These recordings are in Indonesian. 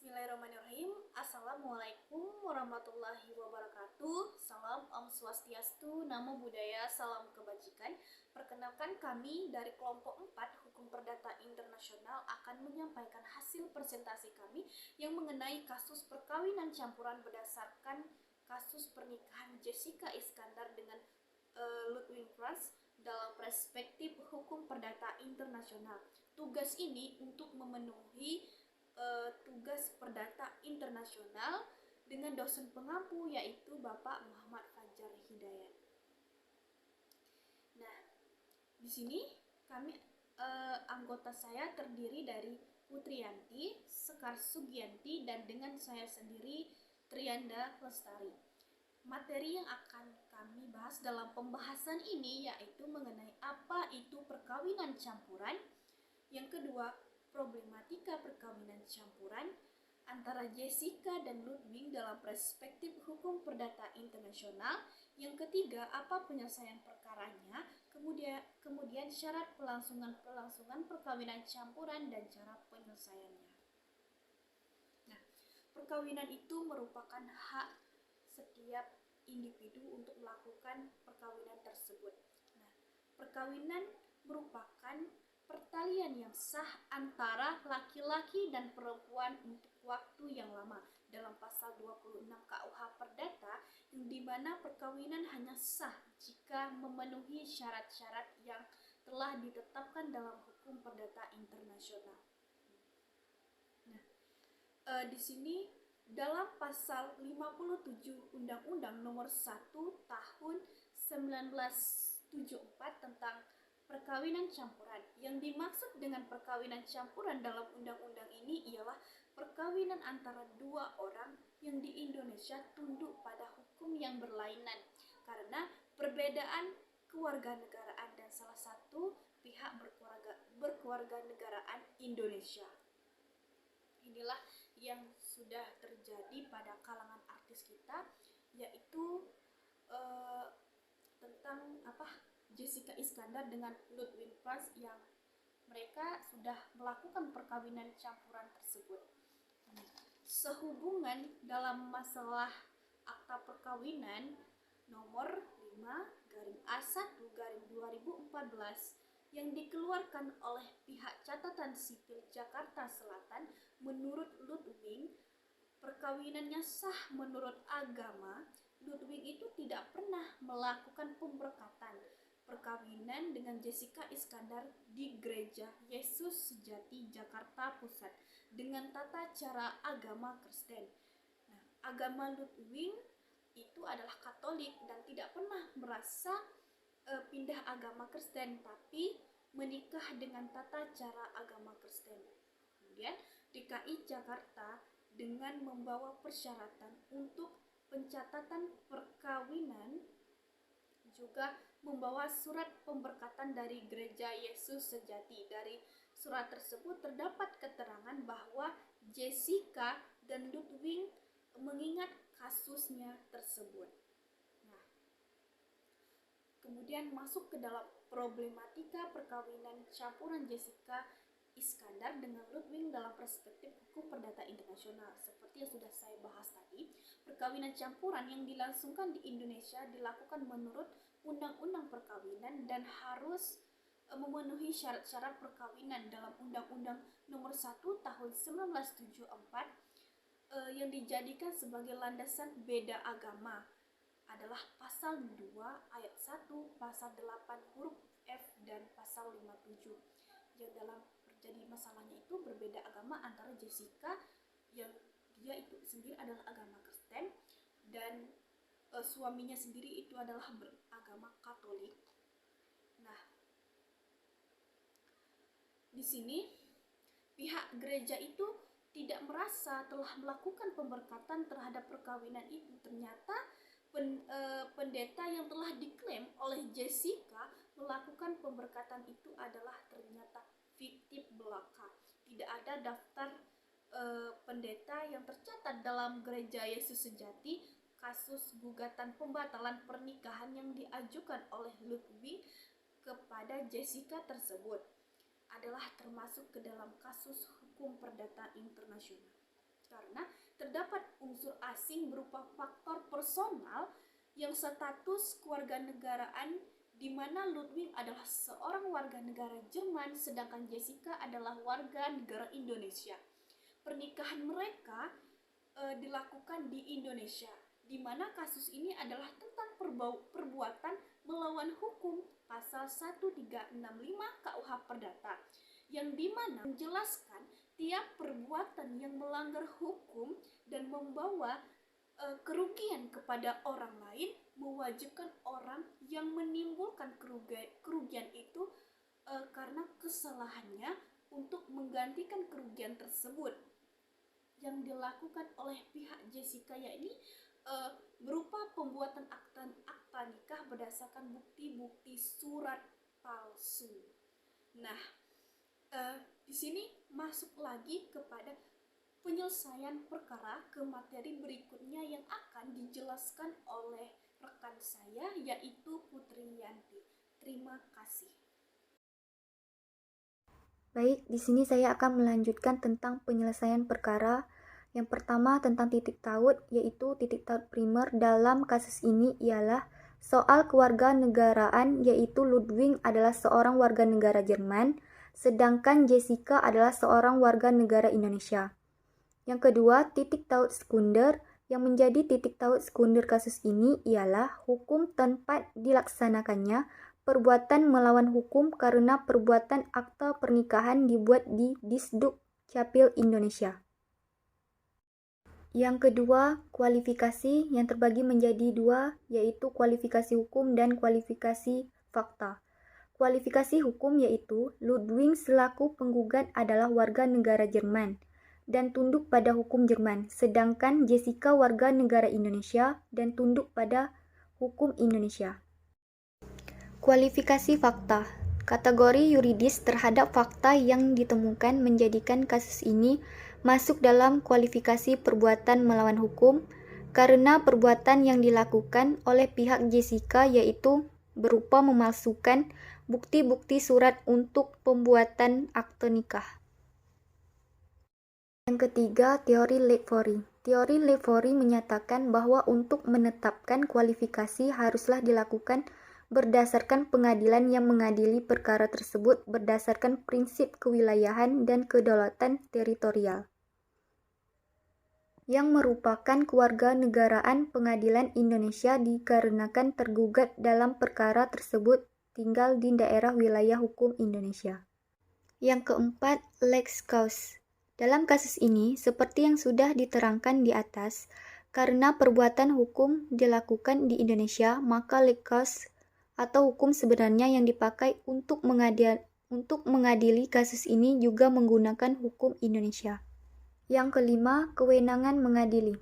Bismillahirrahmanirrahim. Assalamualaikum warahmatullahi wabarakatuh. Salam Om Swastiastu, Namo Buddhaya, salam kebajikan. Perkenalkan, kami dari kelompok 4 Hukum Perdata Internasional akan menyampaikan hasil presentasi kami yang mengenai kasus perkawinan campuran berdasarkan kasus pernikahan Jessica Iskandar dengan Ludwig Franz dalam perspektif hukum perdata internasional. Tugas ini untuk memenuhi tugas perdata internasional dengan dosen pengampu yaitu Bapak Muhammad Fajar Hidayat. Nah, di sini kami anggota saya terdiri dari Putriyanti, Sekar Sugianti, dan dengan saya sendiri Trianda Lestari. Materi yang akan kami bahas dalam pembahasan ini yaitu mengenai apa itu perkawinan campuran. Yang kedua, problematika perkawinan campuran antara Jessica dan Ludwig dalam perspektif hukum perdata internasional. Yang ketiga, apa penyelesaian perkaranya, kemudian syarat pelangsungan perkawinan campuran dan cara penyelesaiannya. Nah, perkawinan itu merupakan hak setiap individu untuk melakukan perkawinan tersebut. Nah, perkawinan merupakan pertalian yang sah antara laki-laki dan perempuan untuk waktu yang lama dalam pasal 26 KUH Perdata, yang dimana perkawinan hanya sah jika memenuhi syarat-syarat yang telah ditetapkan dalam hukum perdata internasional. Nah, di sini dalam pasal 57 Undang-Undang Nomor 1 Tahun 1974 tentang perkawinan campuran. Yang dimaksud dengan perkawinan campuran dalam undang-undang ini ialah perkawinan antara dua orang yang di Indonesia tunduk pada hukum yang berlainan karena perbedaan kewarganegaraan dan salah satu pihak berkewarganegaraan Indonesia. Inilah yang sudah terjadi pada kalangan artis kita, yaitu tentang Jessica Iskandar dengan Ludwig Franz yang mereka sudah melakukan perkawinan campuran tersebut. Sehubungan dalam masalah akta perkawinan nomor 5/A1/2014 yang dikeluarkan oleh pihak catatan sipil Jakarta Selatan, menurut Ludwig, perkawinannya sah menurut agama. Ludwig itu tidak pernah melakukan pemberkatan perkawinan dengan Jessica Iskandar di Gereja Yesus Sejati Jakarta Pusat dengan tata cara agama Kristen. Nah, agama Ludwig itu adalah Katolik dan tidak pernah merasa pindah agama Kristen, tapi menikah dengan tata cara agama Kristen. Kemudian DKI Jakarta dengan membawa persyaratan untuk pencatatan perkawinan juga membawa surat pemberkatan dari Gereja Yesus Sejati. Dari surat tersebut terdapat keterangan bahwa Jessica dan Ludwig mengingat kasusnya tersebut. Nah, kemudian masuk ke dalam problematika perkawinan campuran Jessica Iskandar dengan Ludwig dalam perspektif hukum perdata internasional. Seperti yang sudah saya bahas tadi, perkawinan campuran yang dilangsungkan di Indonesia dilakukan menurut Undang-Undang Perkawinan dan harus memenuhi syarat-syarat perkawinan dalam Undang-Undang Nomor 1 Tahun 1974 yang dijadikan sebagai landasan beda agama adalah pasal 2 ayat 1, pasal 8 huruf F dan pasal 57. Yang dalam terjadi masalahnya itu berbeda agama antara Jessica yang dia itu sendiri adalah agama Kristen dan suaminya sendiri itu adalah beragama Katolik. Nah, di sini pihak gereja itu tidak merasa telah melakukan pemberkatan terhadap perkawinan itu. Ternyata pendeta yang telah diklaim oleh Jessica melakukan pemberkatan itu adalah ternyata fiktif belaka. Tidak ada daftar pendeta yang tercatat dalam Gereja Yesus Sejati. Kasus gugatan pembatalan pernikahan yang diajukan oleh Ludwig kepada Jessica tersebut adalah termasuk ke dalam kasus hukum perdata internasional. karena terdapat unsur asing berupa faktor personal yang status kewarganegaraan, di mana Ludwig adalah seorang warga negara Jerman sedangkan Jessica adalah warga negara Indonesia. Pernikahan mereka dilakukan di Indonesia, di mana kasus ini adalah tentang perbuatan melawan hukum pasal 1365 KUH Perdata, yang dimana menjelaskan tiap perbuatan yang melanggar hukum dan membawa kerugian kepada orang lain mewajibkan orang yang menimbulkan kerugian itu karena kesalahannya untuk menggantikan kerugian tersebut. Yang dilakukan oleh pihak Jessica yakni berupa pembuatan akta nikah berdasarkan bukti-bukti surat palsu. Nah, di sini masuk lagi kepada penyelesaian perkara ke materi berikutnya yang akan dijelaskan oleh rekan saya yaitu Putri Yanti. Terima kasih. Baik, di sini saya akan melanjutkan tentang penyelesaian perkara. Yang pertama tentang titik taut, yaitu titik taut primer dalam kasus ini ialah soal kewarganegaraan, yaitu Ludwig adalah seorang warga negara Jerman, sedangkan Jessica adalah seorang warga negara Indonesia. Yang kedua, titik taut sekunder. Yang menjadi titik taut sekunder kasus ini ialah hukum tempat dilaksanakannya perbuatan melawan hukum karena perbuatan akta pernikahan dibuat di Disduk Capil Indonesia. Yang kedua, kualifikasi yang terbagi menjadi dua, yaitu kualifikasi hukum dan kualifikasi fakta. Kualifikasi hukum yaitu Ludwig selaku penggugat adalah warga negara Jerman dan tunduk pada hukum Jerman, sedangkan Jessica warga negara Indonesia dan tunduk pada hukum Indonesia. Kualifikasi fakta. Kategori yuridis terhadap fakta yang ditemukan menjadikan kasus ini masuk dalam kualifikasi perbuatan melawan hukum karena perbuatan yang dilakukan oleh pihak Jessica yaitu berupa memalsukan bukti-bukti surat untuk pembuatan akte nikah. Yang ketiga, teori Lefori. Teori Lefori menyatakan bahwa untuk menetapkan kualifikasi haruslah dilakukan berdasarkan pengadilan yang mengadili perkara tersebut berdasarkan prinsip kewilayahan dan kedaulatan teritorial, yang merupakan kewarganegaraan pengadilan Indonesia dikarenakan tergugat dalam perkara tersebut tinggal di daerah wilayah hukum Indonesia. Yang keempat, lex causa. Dalam kasus ini, seperti yang sudah diterangkan di atas, karena perbuatan hukum dilakukan di Indonesia, maka lex causa atau hukum sebenarnya yang dipakai untuk mengadili kasus ini juga menggunakan hukum Indonesia. Yang kelima, kewenangan mengadili.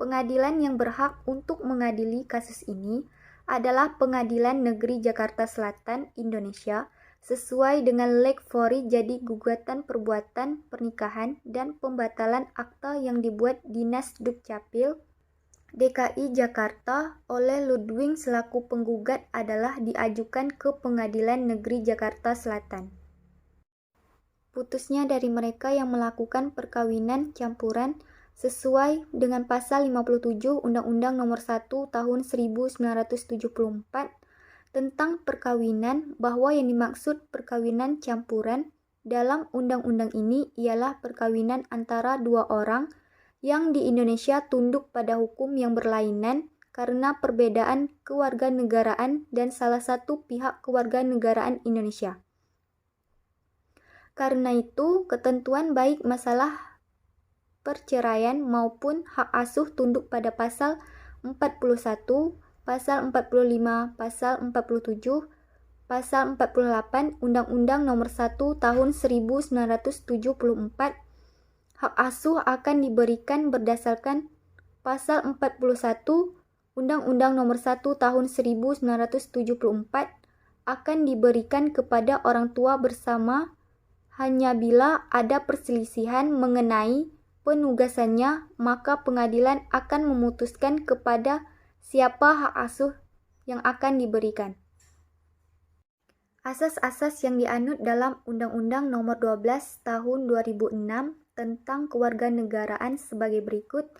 Pengadilan yang berhak untuk mengadili kasus ini adalah Pengadilan Negeri Jakarta Selatan, Indonesia, sesuai dengan Lex Fori jadi gugatan perbuatan pernikahan dan pembatalan akta yang dibuat Dinas Dukcapil DKI Jakarta oleh Ludwig selaku penggugat adalah diajukan ke Pengadilan Negeri Jakarta Selatan. Putusnya dari mereka yang melakukan perkawinan campuran sesuai dengan pasal 57 Undang-Undang Nomor 1 Tahun 1974 tentang perkawinan, bahwa yang dimaksud perkawinan campuran dalam undang-undang ini ialah perkawinan antara dua orang yang di Indonesia tunduk pada hukum yang berlainan karena perbedaan kewarganegaraan dan salah satu pihak kewarganegaraan Indonesia. Karena itu, ketentuan baik masalah perceraian maupun hak asuh tunduk pada pasal 41, pasal 45, pasal 47, pasal 48 Undang-Undang Nomor 1 Tahun 1974. Hak asuh akan diberikan berdasarkan pasal 41 Undang-Undang Nomor 1 Tahun 1974 akan diberikan kepada orang tua bersama hanya bila ada perselisihan mengenai penugasannya, maka pengadilan akan memutuskan kepada siapa hak asuh yang akan diberikan. Asas-asas yang dianut dalam Undang-Undang Nomor 12 Tahun 2006 tentang kewarganegaraan sebagai berikut,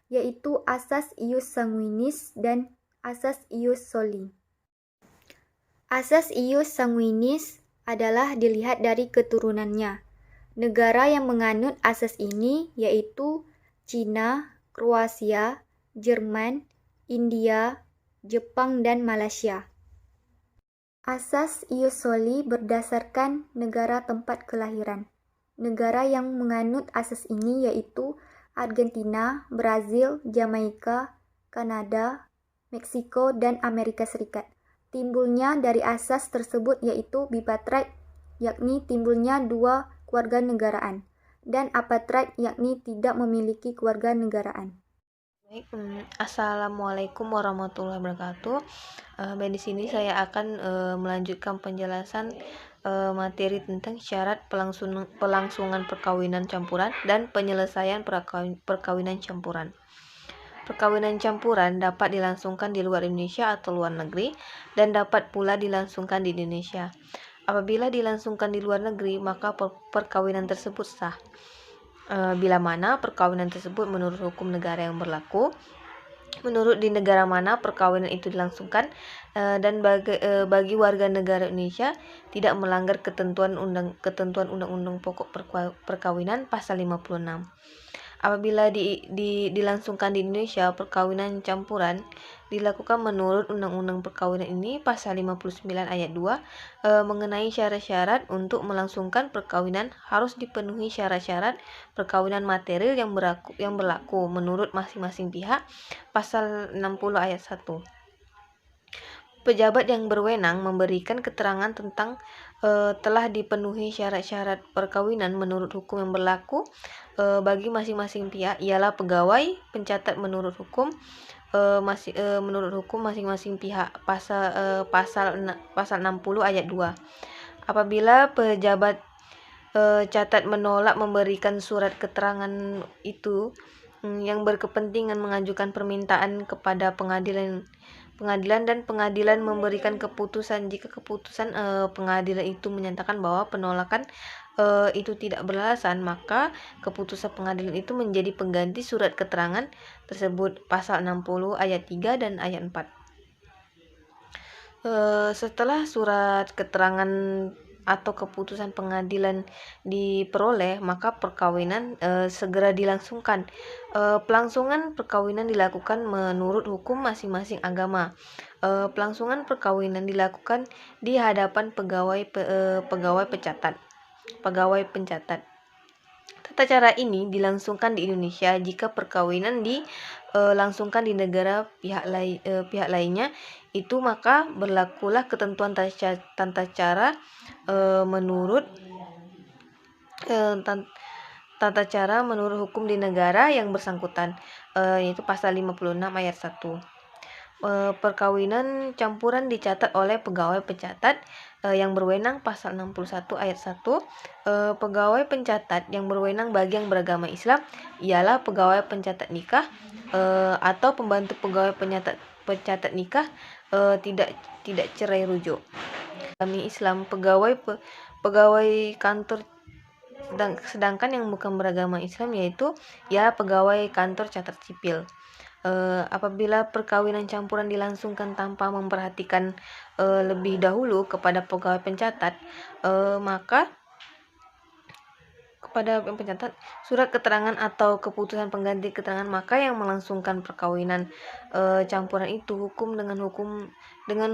yaitu Asas Ius Sanguinis dan Asas Ius Soli. Asas Ius Sanguinis adalah dilihat dari keturunannya. Negara yang menganut asas ini yaitu Cina, Kroasia, Jerman, India, Jepang, dan Malaysia. Asas Ius Soli berdasarkan negara tempat kelahiran. Negara yang menganut asas ini yaitu Argentina, Brazil, Jamaika, Kanada, Meksiko, dan Amerika Serikat. Timbulnya dari asas tersebut yaitu bipartite, yakni timbulnya dua kewarganegaraan, dan apartheid, yakni tidak memiliki kewarganegaraan. Baik, Assalamualaikum warahmatullahi wabarakatuh. Di sini saya akan melanjutkan penjelasan materi tentang syarat pelangsungan perkawinan campuran dan penyelesaian perkawinan campuran. Perkawinan campuran dapat dilangsungkan di luar Indonesia atau luar negeri dan dapat pula dilangsungkan di Indonesia. Apabila dilangsungkan di luar negeri, maka perkawinan tersebut sah. Bila mana perkawinan tersebut menurut hukum negara yang berlaku, menurut di negara mana perkawinan itu dilangsungkan, dan bagi warga negara Indonesia tidak melanggar ketentuan Undang-Undang Pokok Perkawinan pasal 56. Apabila dilangsungkan di Indonesia, perkawinan campuran dilakukan menurut Undang-Undang Perkawinan ini pasal 59 ayat 2 mengenai syarat-syarat untuk melangsungkan perkawinan harus dipenuhi syarat-syarat perkawinan material yang berlaku menurut masing-masing pihak pasal 60 ayat 1. Pejabat yang berwenang memberikan keterangan tentang telah dipenuhi syarat-syarat perkawinan menurut hukum yang berlaku bagi masing-masing pihak ialah pegawai pencatat menurut hukum masing-masing pihak pasal 60 ayat 2. Apabila pejabat catat menolak memberikan surat keterangan itu yang berkepentingan mengajukan permintaan kepada pengadilan dan pengadilan memberikan keputusan jika keputusan pengadilan itu menyatakan bahwa penolakan itu tidak beralasan, maka keputusan pengadilan itu menjadi pengganti surat keterangan tersebut pasal 60 ayat 3 dan ayat 4. Setelah surat keterangan atau keputusan pengadilan diperoleh, maka perkawinan segera dilangsungkan. Pelangsungan perkawinan dilakukan menurut hukum masing-masing agama. Pelangsungan perkawinan dilakukan di hadapan pegawai pencatat. Tata cara ini dilangsungkan di Indonesia jika perkawinan dilangsungkan di negara pihak lainnya itu, maka berlakulah ketentuan tata cara menurut tata cara menurut hukum di negara yang bersangkutan, yaitu pasal 56 ayat 1. Perkawinan campuran dicatat oleh pegawai pencatat yang berwenang pasal 61 ayat 1. Pegawai pencatat yang berwenang bagi yang beragama Islam ialah pegawai pencatat nikah atau pembantu pegawai pencatat nikah tidak cerai rujuk. Kami Islam pegawai kantor, sedangkan yang bukan beragama Islam yaitu pegawai kantor catat sipil. Apabila perkawinan campuran dilangsungkan tanpa memperhatikan lebih dahulu kepada pegawai pencatat, maka kepada pencatat surat keterangan atau keputusan pengganti keterangan, maka yang melangsungkan perkawinan campuran itu dengan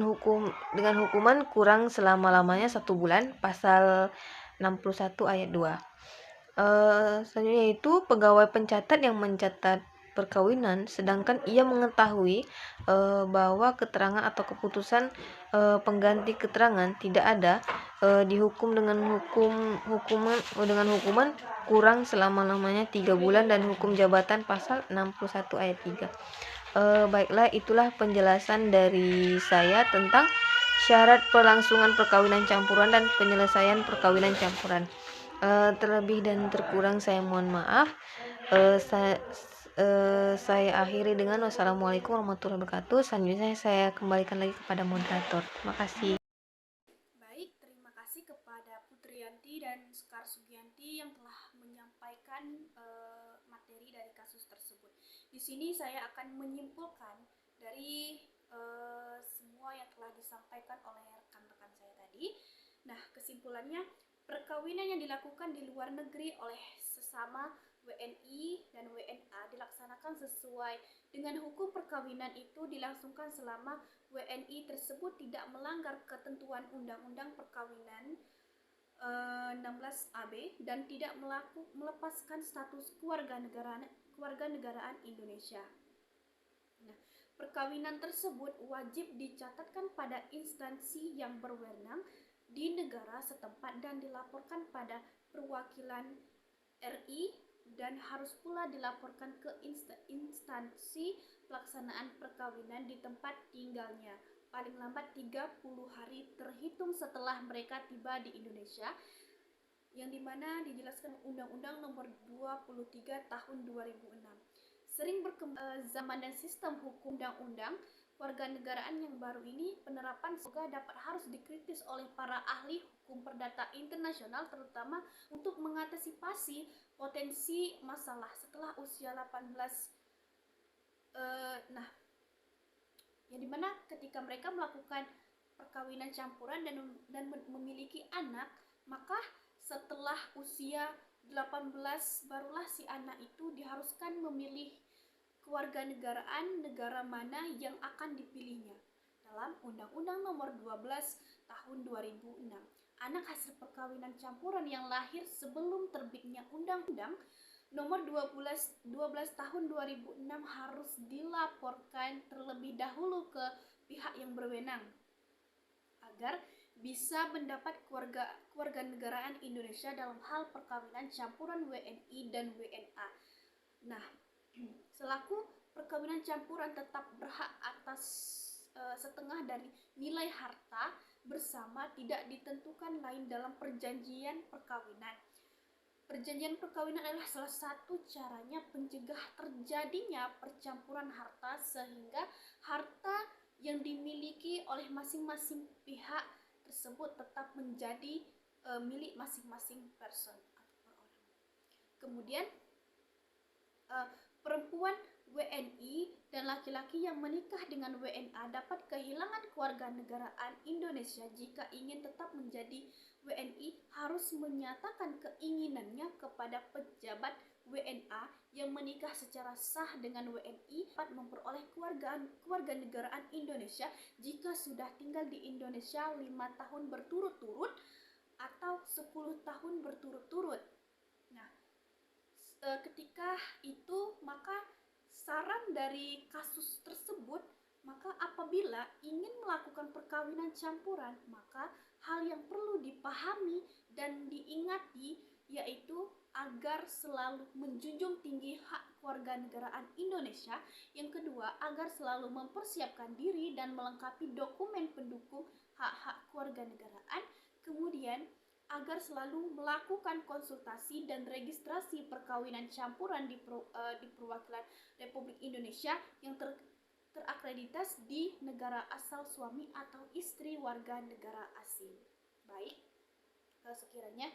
hukuman kurang selama-lamanya 1 bulan pasal 61 ayat 2. Selanjutnya yaitu pegawai pencatat yang mencatat perkawinan sedangkan ia mengetahui bahwa keterangan atau keputusan pengganti keterangan tidak ada, dihukum dengan hukuman kurang selama-lamanya 3 bulan dan hukum jabatan pasal 61 ayat 3. Baiklah, itulah penjelasan dari saya tentang syarat pelangsungan perkawinan campuran dan penyelesaian perkawinan campuran. Terlebih dan terkurang saya mohon maaf. Saya akhiri dengan wassalamualaikum warahmatullahi wabarakatuh. Selanjutnya saya kembalikan lagi kepada moderator. Terima kasih. Baik, terima kasih kepada Putriyanti dan Sekar Sugianti yang telah menyampaikan materi dari kasus tersebut. Di sini saya akan menyimpulkan dari semua yang telah disampaikan oleh rekan-rekan saya tadi. Nah, kesimpulannya, perkawinan yang dilakukan di luar negeri oleh sesama WNI dan WNA dilaksanakan sesuai dengan hukum perkawinan itu dilangsungkan selama WNI tersebut tidak melanggar ketentuan Undang-Undang Perkawinan 16 AB dan tidak melepaskan status kewarganegaraan Indonesia. Nah, perkawinan tersebut wajib dicatatkan pada instansi yang berwenang di negara setempat dan dilaporkan pada perwakilan RI dan harus pula dilaporkan ke instansi pelaksanaan perkawinan di tempat tinggalnya paling lambat 30 hari terhitung setelah mereka tiba di Indonesia, yang dimana dijelaskan Undang-Undang Nomor 23 Tahun 2006. Sering berkembang zaman dan sistem hukum undang-undang kewarganegaraan yang baru ini, penerapan semoga dapat harus dikritis oleh para ahli hukum perdata internasional, terutama untuk mengantisipasi potensi masalah setelah usia 18. Yang dimana ketika mereka melakukan perkawinan campuran dan memiliki anak, maka setelah usia 18 barulah si anak itu diharuskan memilih kewarganegaraan negara mana yang akan dipilihnya. Dalam Undang-Undang Nomor 12 Tahun 2006, anak hasil perkawinan campuran yang lahir sebelum terbitnya Undang-Undang Nomor 12 Tahun 2006 harus dilaporkan terlebih dahulu ke pihak yang berwenang agar bisa mendapat kewarganegaraan Indonesia dalam hal perkawinan campuran WNI dan WNA. Nah, selaku perkawinan campuran tetap berhak atas setengah dari nilai harta bersama, tidak ditentukan lain dalam perjanjian perkawinan. Perjanjian perkawinan adalah salah satu caranya pencegah terjadinya percampuran harta, sehingga harta yang dimiliki oleh masing-masing pihak tersebut tetap menjadi milik masing-masing person atau orang. Kemudian perempuan WNI dan laki-laki yang menikah dengan WNA dapat kehilangan kewarganegaraan Indonesia. Jika ingin tetap menjadi WNI, harus menyatakan keinginannya kepada pejabat WNA yang menikah secara sah dengan WNI dapat memperoleh kewarganegaraan Indonesia jika sudah tinggal di Indonesia 5 tahun berturut-turut atau 10 tahun berturut-turut. Nah, ketika itu maka saran dari kasus tersebut, maka apabila ingin melakukan perkawinan campuran, maka hal yang perlu dipahami dan diingati yaitu agar selalu menjunjung tinggi hak kewarganegaraan Indonesia. Yang kedua, agar selalu mempersiapkan diri dan melengkapi dokumen pendukung hak-hak kewarganegaraan. Kemudian, agar selalu melakukan konsultasi dan registrasi perkawinan campuran di perwakilan Republik Indonesia yang terakreditasi di negara asal suami atau istri warga negara asing. Baik, sekiranya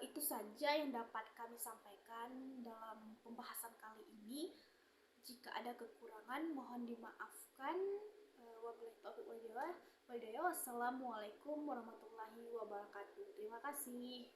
itu saja yang dapat kami sampaikan dalam pembahasan kali ini. Jika ada kekurangan mohon dimaafkan. Wabillahi taufiq wal hidayah. Wassalamualaikum warahmatullahi wabarakatuh. Terima kasih.